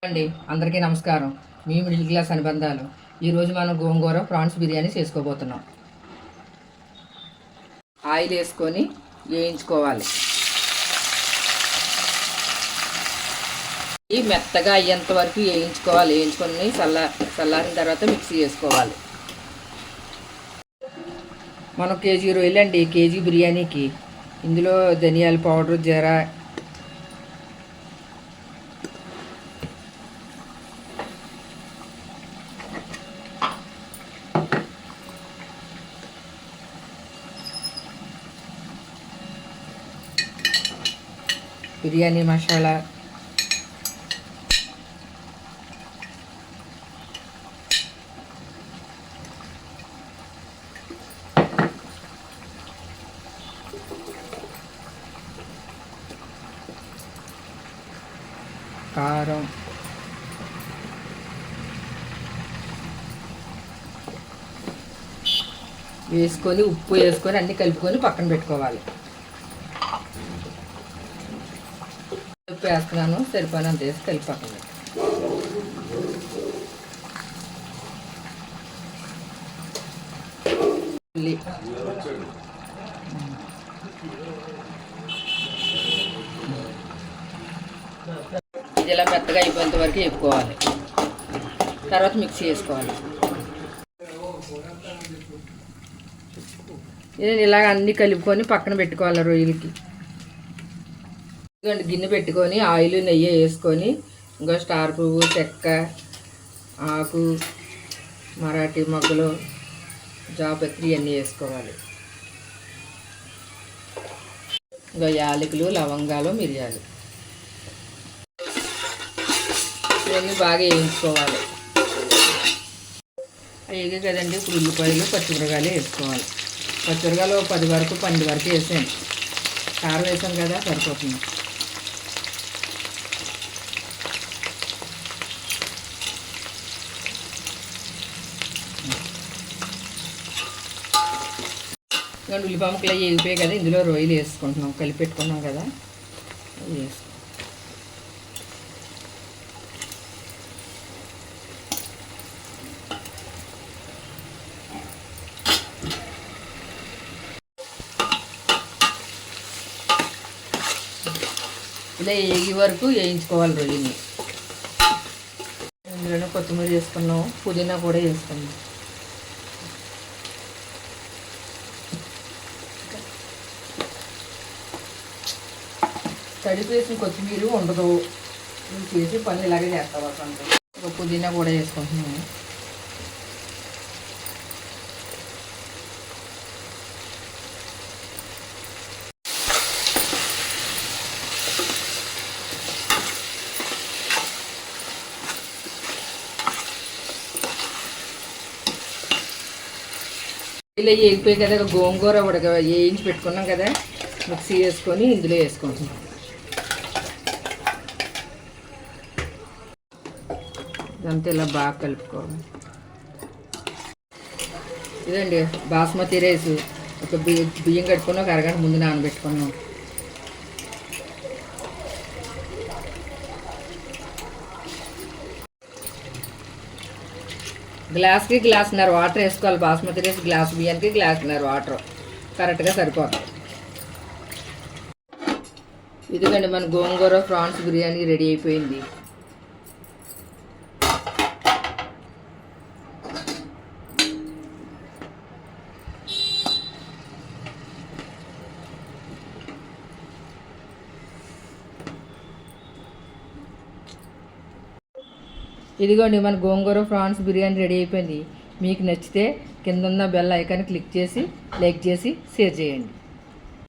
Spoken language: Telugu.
అండి అందరికీ నమస్కారం. మీ మిడిల్ క్లాస్ అనుబంధాలు. ఈరోజు మనం గోంగూర ప్రాన్స్ బిర్యానీ చేసుకోబోతున్నాం. ఆయిల్ వేసుకొని వేయించుకోవాలి. ఈ మెత్తగా అయ్యేంత వరకు వేయించుకోవాలి. వేయించుకొని చల్లారిన తర్వాత మిక్సీ చేసుకోవాలి. మనం కేజీ రొయ్యలు అండి, కేజీ బిర్యానీకి. ఇందులో ధనియాల పౌడర్, జీరా, బిర్యానీ మసాలా, కారం, వేసుకొని ఉప్పు వేసుకొని అన్నీ కలుపుకొని పక్కన పెట్టుకోవాలి. ఉప్పు వేస్తున్నాను, సరిపోయినంత వేసి కలిపి పక్కన పెట్టుకోవాలి. ఇది ఇలా మెత్తగా అయిపోయేంత వరకు వేపుకోవాలి. తర్వాత మిక్సీ వేసుకోవాలి. ఇది ఇలాగ అన్నీ కలుపుకొని పక్కన పెట్టుకోవాలి. రొయ్యలకి గిన్నె పెట్టుకొని ఆయిల్, నెయ్యి వేసుకొని ఇంకా స్టార్ పువ్వు, చెక్క, ఆకు, మరాఠీ మొగ్గలు, జాపత్రి ఇవన్నీ వేసుకోవాలి. ఇంకా యాలకులు, లవంగాలు, మిరియాలు ఇవన్నీ బాగా వేయించుకోవాలి. అయ్యే కదండి. ఇప్పుడు ఉల్లిపాయలు, పచ్చిమిరకాయలు వేసుకోవాలి. పచ్చిమిరకాయలు 10 వరకు 12 వరకు వేసాను. కారం వేసాను కదా, సరిపోతుంది. ఉల్లిపాయ ముక్కలు వేగిపోయాయి కదా, ఇందులో రొయ్యలు వేసుకుంటున్నాం. కలిపి పెట్టుకున్నాం కదా, వేసుకుంటాం. ఇలా వేగి వరకు వేయించుకోవాలి రొయ్యని. ఇందులోనే కొత్తిమీర వేసుకున్నాం, పుదీనా కూడా వేసుకున్నాం. తడిపి వేసిన కొత్తిమీర ఉండదు. నువ్వు చేసి పని ఇలాగే చేస్తావు. ఒక పుదీనా కూడా వేసుకుంటున్నాను. ఇలా వేగిపోయి కదా, గోంగూర వేయించి పెట్టుకున్నాం కదా, మిక్సీ వేసుకొని ఇందులో వేసుకుంటున్నాం. ఇదంతా ఇలా బాగా కలుపుకోవాలి. ఇదండి బాస్మతి రైస్. ఒక బియ్యం కట్టుకుని ఒక అరగంట ముందు నానబెట్టుకున్నాం. గ్లాస్కి గ్లాసున్నర వాటర్ వేసుకోవాలి. బాస్మతి రైస్ గ్లాస్ బియ్యానికి గ్లాసున్నర వాటర్ కరెక్ట్గా సరిపోతుంది. ఇదిగండి మన గోంగూర ప్రాన్స్ బిర్యానీ రెడీ అయిపోయింది. ఇదిగోండి మన గోంగూర ప్రాన్స్ బిర్యానీ రెడీ అయిపోయింది. మీకు నచ్చితే కింద ఉన్న బెల్ ఐకాన్ క్లిక్ చేసి, లైక్ చేసి, షేర్ చేయండి.